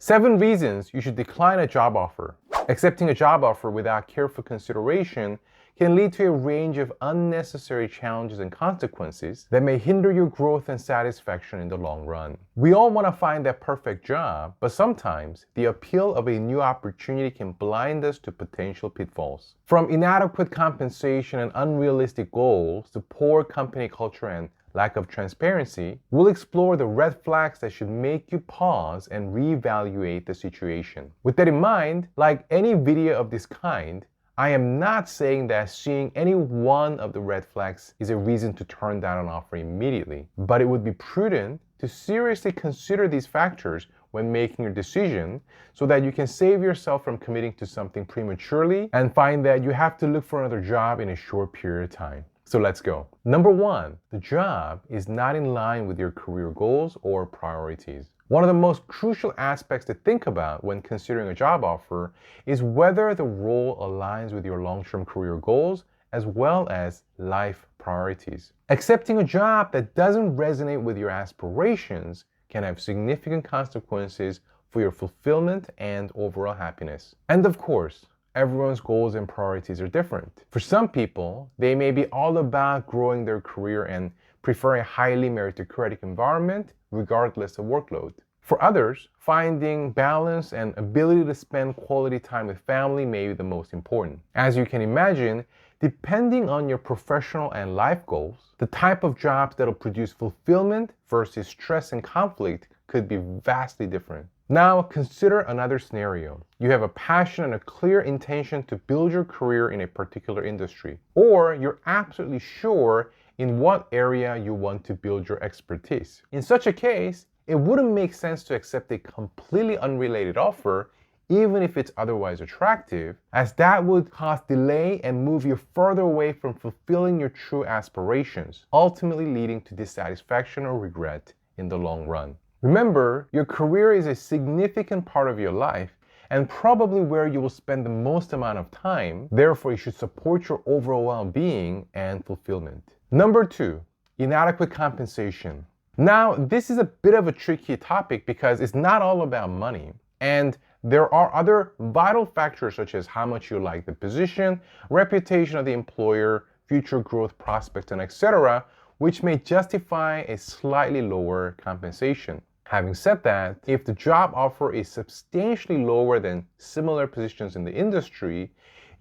7 reasons you should decline a job offer. Accepting a job offer without careful consideration can lead to a range of unnecessary challenges and consequences that may hinder your growth and satisfaction in the long run. We all want to find that perfect job, but sometimes the appeal of a new opportunity can blind us to potential pitfalls. From inadequate compensation and unrealistic goals to poor company culture and lack of transparency, we'll explore the red flags that should make you pause and reevaluate the situation. With that in mind, like any video of this kind, I am not saying that seeing any one of the red flags is a reason to turn down an offer immediately, but it would be prudent to seriously consider these factors when making your decision so that you can save yourself from committing to something prematurely and find that you have to look for another job in a short period of time. So let's go. Number 1, the job is not in line with your career goals or priorities. One of the most crucial aspects to think about when considering a job offer is whether the role aligns with your long-term career goals as well as life priorities. Accepting a job that doesn't resonate with your aspirations can have significant consequences for your fulfillment and overall happiness. And of course, everyone's goals and priorities are different. For some people, they may be all about growing their career and prefer a highly meritocratic environment regardless of workload. For others, finding balance and ability to spend quality time with family may be the most important. As you can imagine, depending on your professional and life goals, the type of jobs that will produce fulfillment versus stress and conflict could be vastly different. Now, consider another scenario. You have a passion and a clear intention to build your career in a particular industry, or you're absolutely sure in what area you want to build your expertise. In such a case, it wouldn't make sense to accept a completely unrelated offer, even if it's otherwise attractive, as that would cause delay and move you further away from fulfilling your true aspirations, ultimately leading to dissatisfaction or regret in the long run. Remember, your career is a significant part of your life and probably where you will spend the most amount of time. Therefore, you should support your overall well-being and fulfillment. Number 2, inadequate compensation. Now, this is a bit of a tricky topic because it's not all about money. And there are other vital factors such as how much you like the position, reputation of the employer, future growth prospects, and etc., which may justify a slightly lower compensation. Having said that, if the job offer is substantially lower than similar positions in the industry,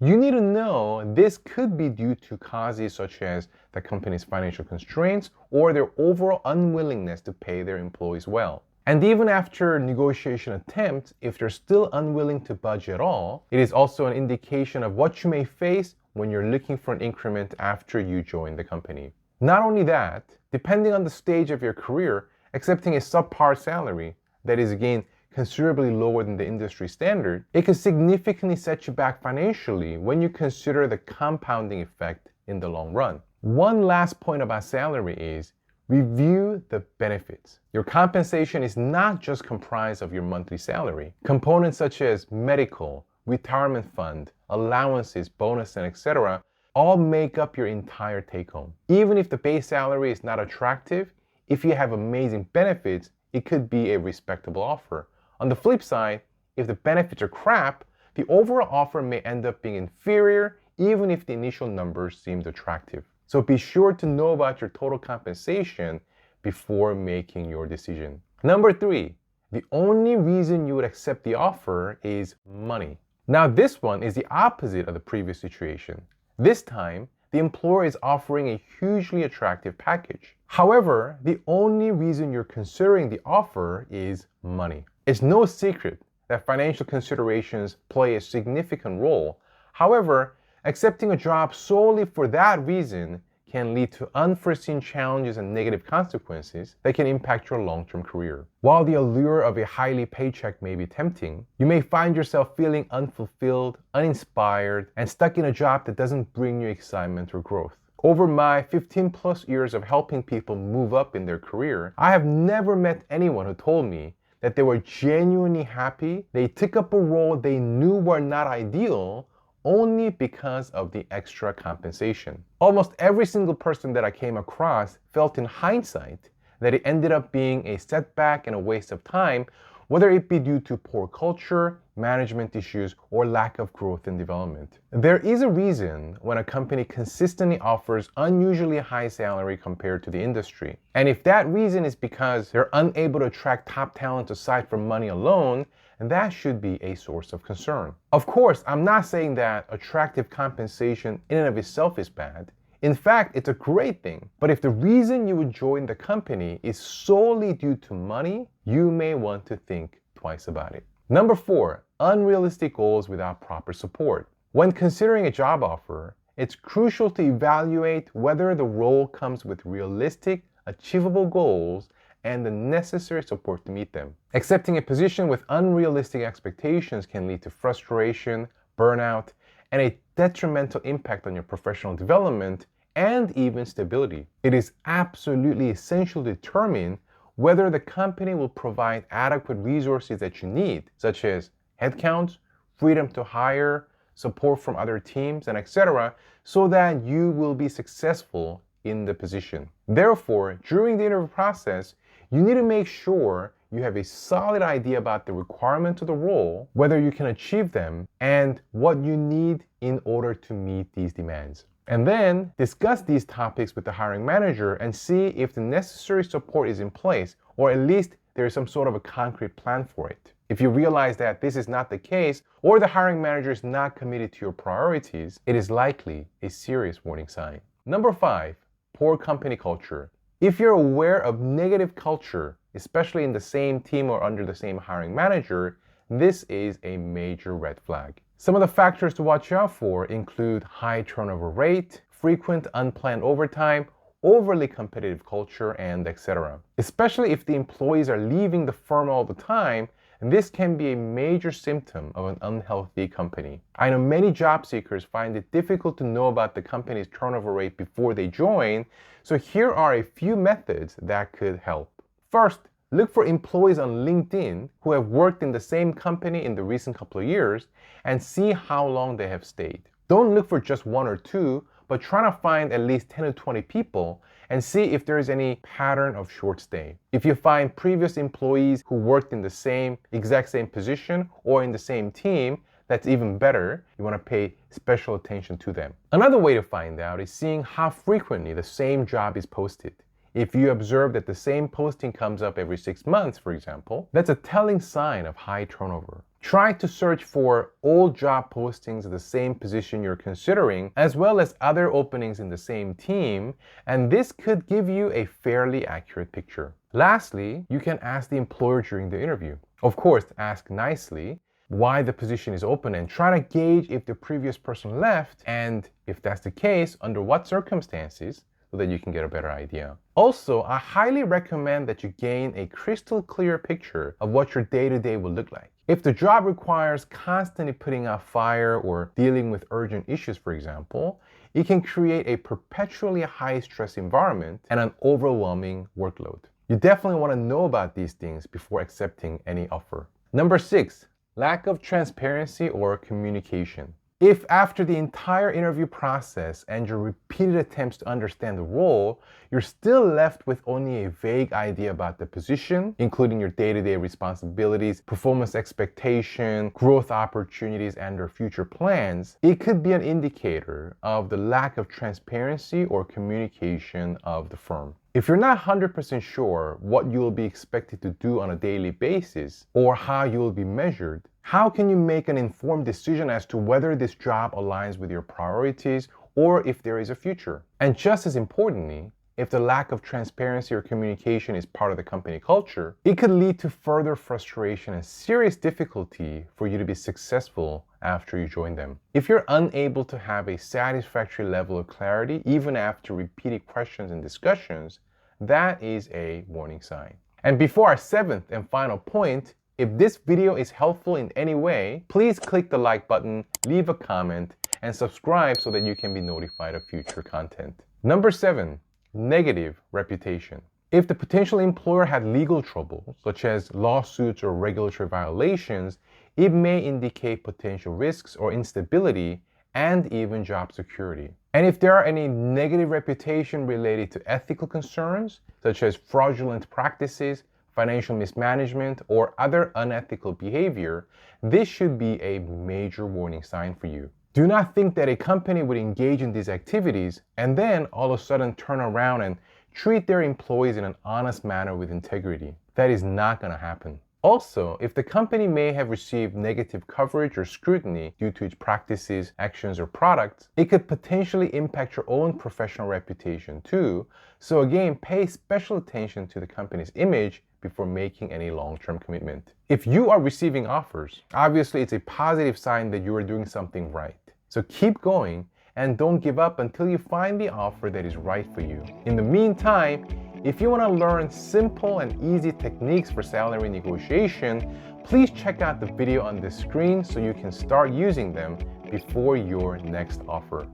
you need to know this could be due to causes such as the company's financial constraints or their overall unwillingness to pay their employees well. And even after negotiation attempts, if they're still unwilling to budge at all, it is also an indication of what you may face when you're looking for an increment after you join the company. Not only that, depending on the stage of your career, accepting a subpar salary that is again considerably lower than the industry standard, it can significantly set you back financially when you consider the compounding effect in the long run. One last point about salary is review the benefits. Your compensation is not just comprised of your monthly salary. Components such as medical, retirement fund, allowances, bonus, and etc. all make up your entire take-home. Even if the base salary is not attractive, if you have amazing benefits, it could be a respectable offer. On the flip side, if the benefits are crap, the overall offer may end up being inferior even if the initial numbers seemed attractive. So be sure to know about your total compensation before making your decision. Number 3, the only reason you would accept the offer is money. Now this one is the opposite of the previous situation. This time, the employer is offering a hugely attractive package. However, the only reason you're considering the offer is money. It's no secret that financial considerations play a significant role. However, accepting a job solely for that reason can lead to unforeseen challenges and negative consequences that can impact your long-term career. While the allure of a highly paycheck may be tempting, you may find yourself feeling unfulfilled, uninspired, and stuck in a job that doesn't bring you excitement or growth. Over my 15 plus years of helping people move up in their career, I have never met anyone who told me that they were genuinely happy they took up a role they knew were not ideal only because of the extra compensation. Almost every single person that I came across felt in hindsight that it ended up being a setback and a waste of time whether it be due to poor culture, management issues, or lack of growth and development. There is a reason when a company consistently offers unusually high salary compared to the industry. And if that reason is because they're unable to attract top talent aside from money alone, that should be a source of concern. Of course, I'm not saying that attractive compensation in and of itself is bad. In fact, it's a great thing. But if the reason you would join the company is solely due to money, you may want to think twice about it. Number 4, unrealistic goals without proper support. When considering a job offer, it's crucial to evaluate whether the role comes with realistic, achievable goals and the necessary support to meet them. Accepting a position with unrealistic expectations can lead to frustration, burnout, and a detrimental impact on your professional development and even stability. It is absolutely essential to determine whether the company will provide adequate resources that you need, such as headcounts, freedom to hire, support from other teams, and etc., so that you will be successful in the position. Therefore, during the interview process, you need to make sure you have a solid idea about the requirements of the role, whether you can achieve them, and what you need in order to meet these demands. And then discuss these topics with the hiring manager and see if the necessary support is in place, or at least there is some sort of a concrete plan for it. If you realize that this is not the case, or the hiring manager is not committed to your priorities, it is likely a serious warning sign. Number 5, poor company culture. If you're aware of negative culture, especially in the same team or under the same hiring manager, this is a major red flag. Some of the factors to watch out for include high turnover rate, frequent unplanned overtime, overly competitive culture, and etc. Especially if the employees are leaving the firm all the time, this can be a major symptom of an unhealthy company. I know many job seekers find it difficult to know about the company's turnover rate before they join, so here are a few methods that could help. First, look for employees on LinkedIn who have worked in the same company in the recent couple of years and see how long they have stayed. Don't look for just 1 or 2, but try to find at least 10 to 20 people and see if there is any pattern of short stay. If you find previous employees who worked in the exact same position or in the same team, that's even better. You want to pay special attention to them. Another way to find out is seeing how frequently the same job is posted. If you observe that the same posting comes up every 6 months, for example, that's a telling sign of high turnover. Try to search for old job postings of the same position you're considering, as well as other openings in the same team, and this could give you a fairly accurate picture. Lastly, you can ask the employer during the interview. Of course, ask nicely why the position is open and try to gauge if the previous person left, and if that's the case, under what circumstances, so that you can get a better idea. Also, I highly recommend that you gain a crystal clear picture of what your day-to-day will look like. If the job requires constantly putting out fire or dealing with urgent issues, for example, it can create a perpetually high-stress environment and an overwhelming workload. You definitely want to know about these things before accepting any offer. Number 6, lack of transparency or communication. If after the entire interview process and your repeated attempts to understand the role, you're still left with only a vague idea about the position, including your day-to-day responsibilities, performance expectation, growth opportunities, and/or future plans, it could be an indicator of the lack of transparency or communication of the firm. If you're not 100% sure what you will be expected to do on a daily basis or how you will be measured, how can you make an informed decision as to whether this job aligns with your priorities or if there is a future? And just as importantly, if the lack of transparency or communication is part of the company culture, it could lead to further frustration and serious difficulty for you to be successful after you join them. If you're unable to have a satisfactory level of clarity, even after repeated questions and discussions, that is a warning sign. And before our 7th and final point, if this video is helpful in any way, please click the like button, leave a comment, and subscribe so that you can be notified of future content. Number 7, negative reputation. If the potential employer had legal trouble, such as lawsuits or regulatory violations, it may indicate potential risks or instability and even job security. And if there are any negative reputation related to ethical concerns, such as fraudulent practices, financial mismanagement, or other unethical behavior, this should be a major warning sign for you. Do not think that a company would engage in these activities and then all of a sudden turn around and treat their employees in an honest manner with integrity. That is not going to happen. Also, if the company may have received negative coverage or scrutiny due to its practices, actions, or products, it could potentially impact your own professional reputation too. So again, pay special attention to the company's image before making any long-term commitment. If you are receiving offers, obviously it's a positive sign that you are doing something right. So keep going and don't give up until you find the offer that is right for you. In the meantime, if you want to learn simple and easy techniques for salary negotiation, please check out the video on the screen so you can start using them before your next offer.